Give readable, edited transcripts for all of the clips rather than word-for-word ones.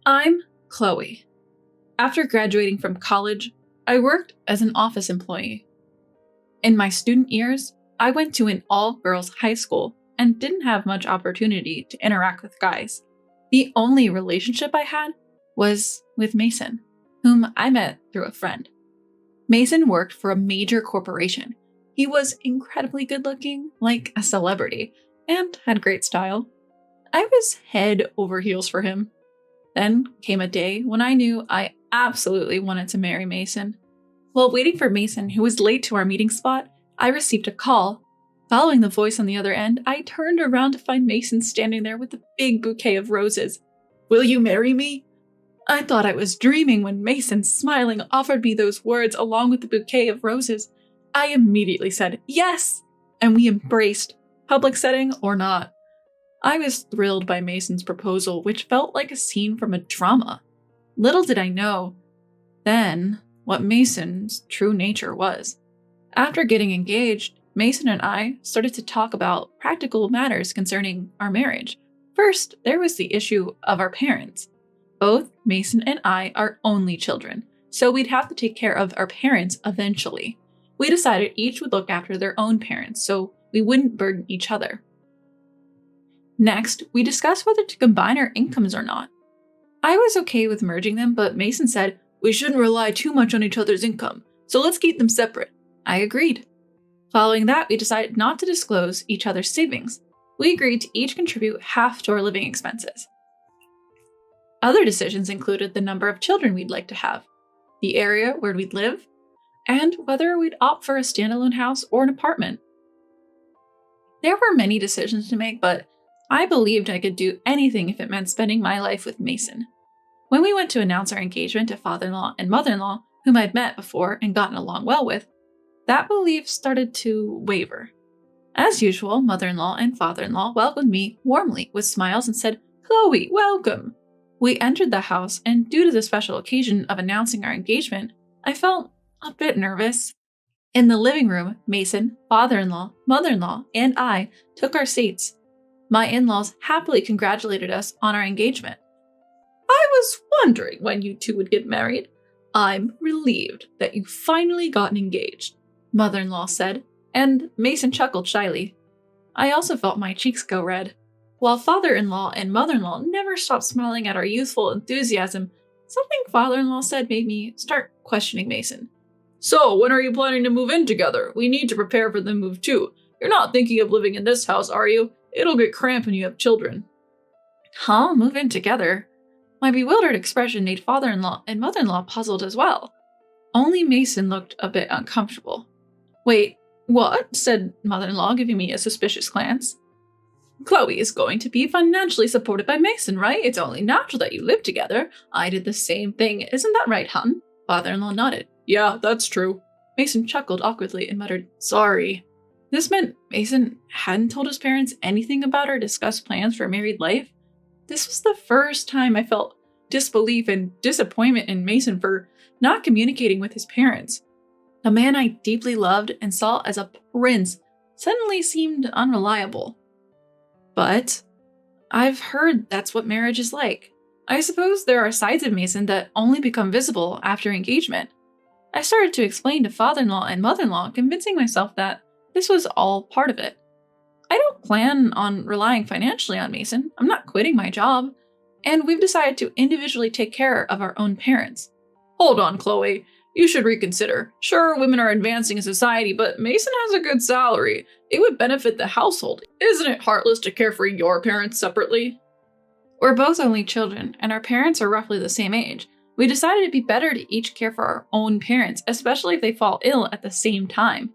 I'm Chloe. After graduating from college, I worked as an office employee. In my student years, I went to an all-girls high school and didn't have much opportunity to interact with guys. The only relationship I had was with Mason, whom I met through a friend. Mason worked for a major corporation. He was incredibly good-looking, like a celebrity, and had great style. I was head over heels for him. Then came a day when I knew I absolutely wanted to marry Mason. While waiting for Mason, who was late to our meeting spot, I received a call. Following the voice on the other end, I turned around to find Mason standing there with a big bouquet of roses. "Will you marry me?" I thought I was dreaming when Mason, smiling, offered me those words along with the bouquet of roses. I immediately said yes, and we embraced, public setting or not. I was thrilled by Mason's proposal, which felt like a scene from a drama. Little did I know then what Mason's true nature was. After getting engaged, Mason and I started to talk about practical matters concerning our marriage. First, there was the issue of our parents. Both Mason and I are only children, so we'd have to take care of our parents eventually. We decided each would look after their own parents, so we wouldn't burden each other. Next, we discussed whether to combine our incomes or not. I was okay with merging them, but Mason said, "We shouldn't rely too much on each other's income, so let's keep them separate." I agreed. Following that, we decided not to disclose each other's savings. We agreed to each contribute half to our living expenses. Other decisions included the number of children we'd like to have, the area where we'd live, and whether we'd opt for a standalone house or an apartment. There were many decisions to make, but I believed I could do anything if it meant spending my life with Mason. When we went to announce our engagement to father-in-law and mother-in-law, whom I'd met before and gotten along well with, that belief started to waver. As usual, mother-in-law and father-in-law welcomed me warmly with smiles and said, "Chloe, welcome." We entered the house, and due to the special occasion of announcing our engagement, I felt a bit nervous. In the living room, Mason, father-in-law, mother-in-law, and I took our seats. My in-laws happily congratulated us on our engagement. "I was wondering when you two would get married. I'm relieved that you've finally gotten engaged," mother-in-law said, and Mason chuckled shyly. I also felt my cheeks go red. While father-in-law and mother-in-law never stopped smiling at our youthful enthusiasm, something father-in-law said made me start questioning Mason. "So, when are you planning to move in together? We need to prepare for the move too. You're not thinking of living in this house, are you? It'll get cramped when you have children." Huh? Move in together? My bewildered expression made father-in-law and mother-in-law puzzled as well. Only Mason looked a bit uncomfortable. "Wait, what?" said mother-in-law, giving me a suspicious glance. "Chloe is going to be financially supported by Mason, right? It's only natural that you live together. I did the same thing. Isn't that right, hon?" Father-in-law nodded. "Yeah, that's true." Mason chuckled awkwardly and muttered, "Sorry." This meant Mason hadn't told his parents anything about our discussed plans for married life. This was the first time I felt disbelief and disappointment in Mason for not communicating with his parents. The man I deeply loved and saw as a prince suddenly seemed unreliable. But I've heard that's what marriage is like. I suppose there are sides of Mason that only become visible after engagement. I started to explain to father-in-law and mother-in-law, convincing myself that this was all part of it. I don't plan on relying financially on Mason. I'm not quitting my job. And we've decided to individually take care of our own parents. "Hold on, Chloe. You should reconsider. Sure, women are advancing in society, but Mason has a good salary. It would benefit the household. Isn't it heartless to care for your parents separately?" We're both only children, and our parents are roughly the same age. We decided it'd be better to each care for our own parents, especially if they fall ill at the same time.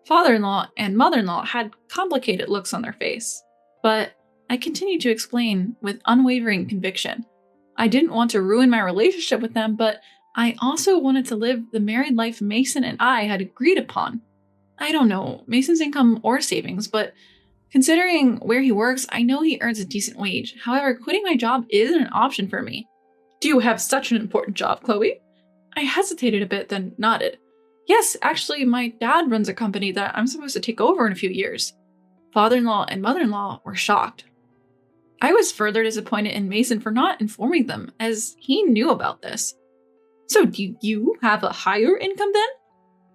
Father-in-law and mother-in-law had complicated looks on their face, but I continued to explain with unwavering conviction. I didn't want to ruin my relationship with them, but I also wanted to live the married life Mason and I had agreed upon. I don't know Mason's income or savings, but considering where he works, I know he earns a decent wage. However, quitting my job isn't an option for me. "Do you have such an important job, Chloe?" I hesitated a bit, then nodded. "Yes, actually, my dad runs a company that I'm supposed to take over in a few years." Father-in-law and mother-in-law were shocked. I was further disappointed in Mason for not informing them, as he knew about this. So do you have a higher income then?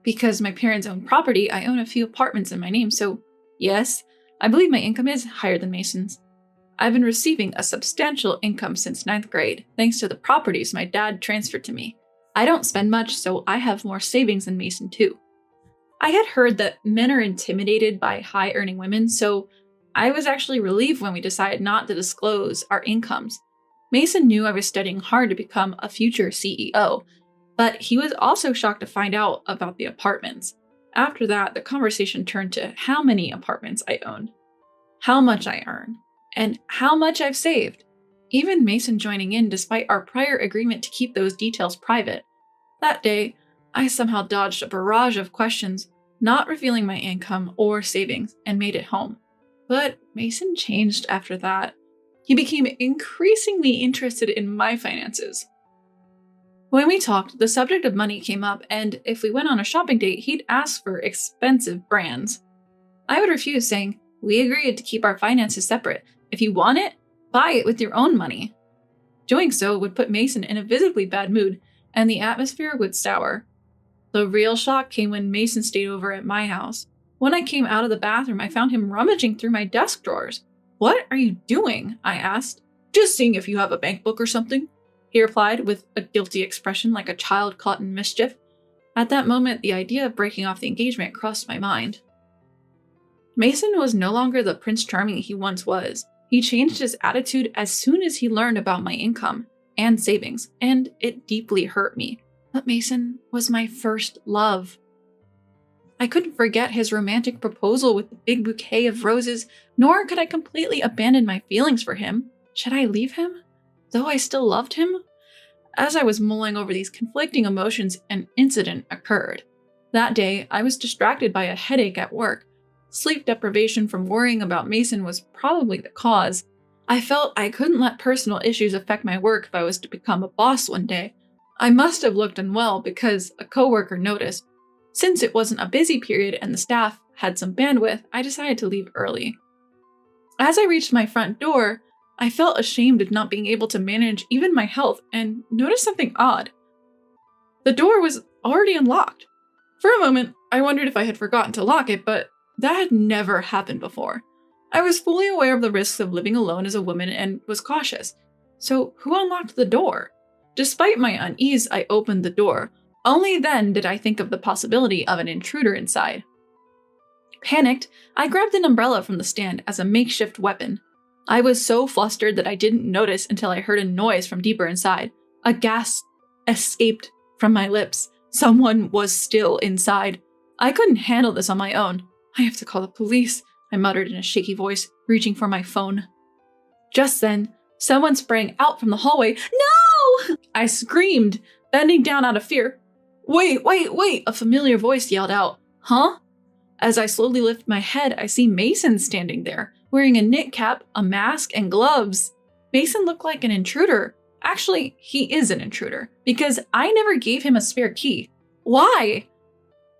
Because my parents own property, I own a few apartments in my name, so yes, I believe my income is higher than Mason's. I've been receiving a substantial income since 9th grade, thanks to the properties my dad transferred to me. I don't spend much, so I have more savings than Mason too. I had heard that men are intimidated by high-earning women, so I was actually relieved when we decided not to disclose our incomes. Mason knew I was studying hard to become a future CEO, but he was also shocked to find out about the apartments. After that, the conversation turned to how many apartments I owned, how much I earn, and how much I've saved. Even Mason joining in despite our prior agreement to keep those details private. That day, I somehow dodged a barrage of questions, not revealing my income or savings, and made it home. But Mason changed after that. He became increasingly interested in my finances. When we talked, the subject of money came up, and if we went on a shopping date, he'd ask for expensive brands. I would refuse, saying, "We agreed to keep our finances separate. If you want it, buy it with your own money." Doing so would put Mason in a visibly bad mood, and the atmosphere would sour. The real shock came when Mason stayed over at my house. When I came out of the bathroom, I found him rummaging through my desk drawers. "What are you doing?" I asked. "Just seeing if you have a bank book or something," he replied with a guilty expression like a child caught in mischief. At that moment, the idea of breaking off the engagement crossed my mind. Mason was no longer the Prince Charming he once was. He changed his attitude as soon as he learned about my income and savings, and it deeply hurt me. But Mason was my first love. I couldn't forget his romantic proposal with the big bouquet of roses, nor could I completely abandon my feelings for him. Should I leave him, though I still loved him? As I was mulling over these conflicting emotions, an incident occurred. That day, I was distracted by a headache at work. Sleep deprivation from worrying about Mason was probably the cause. I felt I couldn't let personal issues affect my work if I was to become a boss one day. I must have looked unwell because a coworker noticed. Since it wasn't a busy period and the staff had some bandwidth, I decided to leave early. As I reached my front door, I felt ashamed of not being able to manage even my health and noticed something odd. The door was already unlocked. For a moment, I wondered if I had forgotten to lock it, but that had never happened before. I was fully aware of the risks of living alone as a woman and was cautious. So who unlocked the door? Despite my unease, I opened the door. Only then did I think of the possibility of an intruder inside. Panicked, I grabbed an umbrella from the stand as a makeshift weapon. I was so flustered that I didn't notice until I heard a noise from deeper inside. A gasp escaped from my lips. Someone was still inside. I couldn't handle this on my own. "I have to call the police," I muttered in a shaky voice, reaching for my phone. Just then, someone sprang out from the hallway. "No!" I screamed, bending down out of fear. Wait, a familiar voice yelled out. "Huh?" As I slowly lift my head, I see Mason standing there, wearing a knit cap, a mask, and gloves. Mason looked like an intruder. Actually, he is an intruder, because I never gave him a spare key. Why?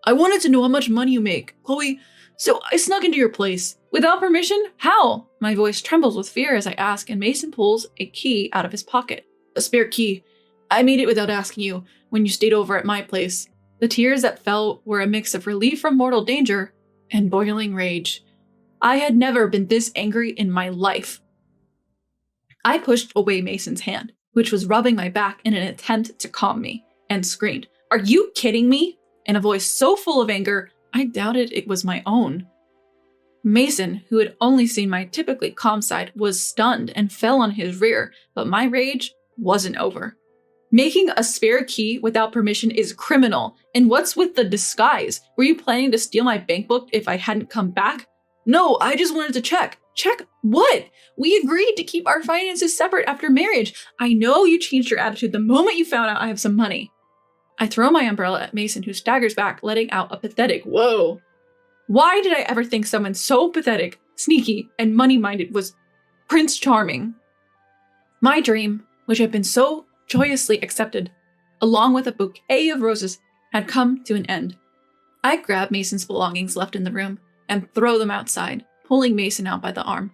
"I wanted to know how much money you make, Chloe, so I snuck into your place." "Without permission? How?" My voice trembles with fear as I ask, and Mason pulls a key out of his pocket. "A spare key. I made it without asking you when you stayed over at my place." The tears that fell were a mix of relief from mortal danger and boiling rage. I had never been this angry in my life. I pushed away Mason's hand, which was rubbing my back in an attempt to calm me, and screamed, "Are you kidding me?" in a voice so full of anger, I doubted it was my own. Mason, who had only seen my typically calm side, was stunned and fell on his rear, but my rage wasn't over. "Making a spare key without permission is criminal, and what's with the disguise? Were you planning to steal my bank book if I hadn't come back?" "No, I just wanted to check." "Check what? We agreed to keep our finances separate after marriage. I know you changed your attitude the moment you found out I have some money." I throw my umbrella at Mason, who staggers back, letting out a pathetic "whoa." Why did I ever think someone so pathetic, sneaky, and money-minded was Prince Charming? My dream, which had been so joyously accepted, along with a bouquet of roses, had come to an end. I grab Mason's belongings left in the room and throw them outside, pulling Mason out by the arm.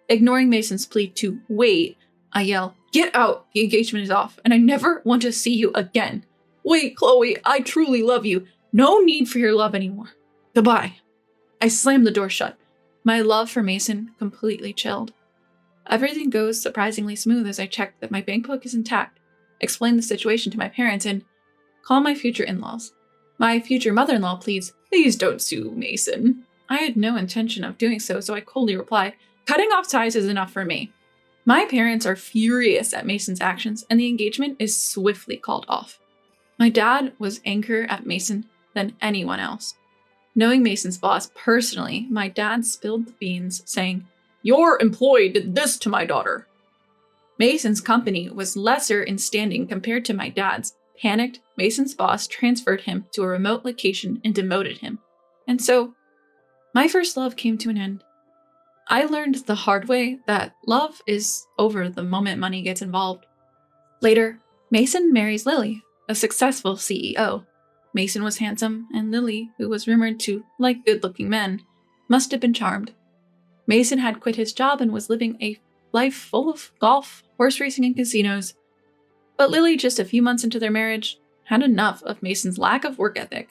Ignoring Mason's plea to wait, I yell, "Get out! The engagement is off, and I never want to see you again. Wait, Chloe, I truly love you. No need for your love anymore. Goodbye." I slam the door shut. My love for Mason completely chilled. Everything goes surprisingly smooth as I check that my bank book is intact, explain the situation to my parents, and call my future in-laws. My future mother-in-law pleads, "Please don't sue Mason." I had no intention of doing so I coldly reply, "Cutting off ties is enough for me." My parents are furious at Mason's actions, and the engagement is swiftly called off. My dad was angrier at Mason than anyone else. Knowing Mason's boss personally, my dad spilled the beans, saying, "Your employee did this to my daughter." Mason's company was lesser in standing compared to my dad's. Panicked, Mason's boss transferred him to a remote location and demoted him. And so, my first love came to an end. I learned the hard way that love is over the moment money gets involved. Later, Mason marries Lily, a successful CEO. Mason was handsome, and Lily, who was rumored to like good-looking men, must have been charmed. Mason had quit his job and was living a life full of golf, horse racing, and casinos. But Lily, just a few months into their marriage, had enough of Mason's lack of work ethic.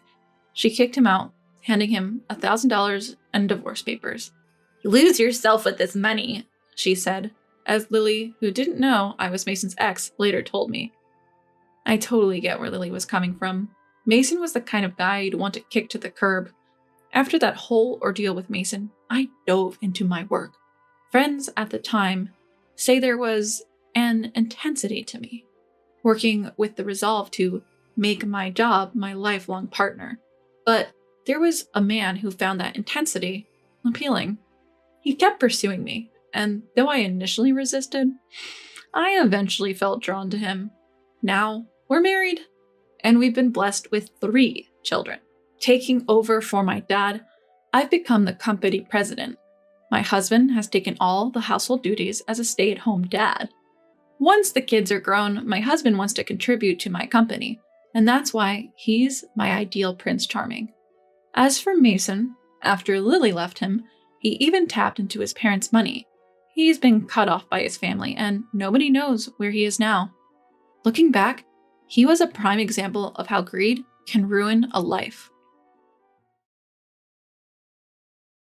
She kicked him out, handing him $1,000 and divorce papers. "You lose yourself with this money," she said, as Lily, who didn't know I was Mason's ex, later told me. I totally get where Lily was coming from. Mason was the kind of guy you'd want to kick to the curb. After that whole ordeal with Mason, I dove into my work. Friends at the time say there was an intensity to me, working with the resolve to make my job my lifelong partner. But there was a man who found that intensity appealing. He kept pursuing me, and though I initially resisted, I eventually felt drawn to him. Now, we're married, and we've been blessed with 3 children. Taking over for my dad, I've become the company president. My husband has taken all the household duties as a stay-at-home dad. Once the kids are grown, my husband wants to contribute to my company, and that's why he's my ideal Prince Charming. As for Mason, after Lily left him, he even tapped into his parents' money. He's been cut off by his family, and nobody knows where he is now. Looking back, he was a prime example of how greed can ruin a life.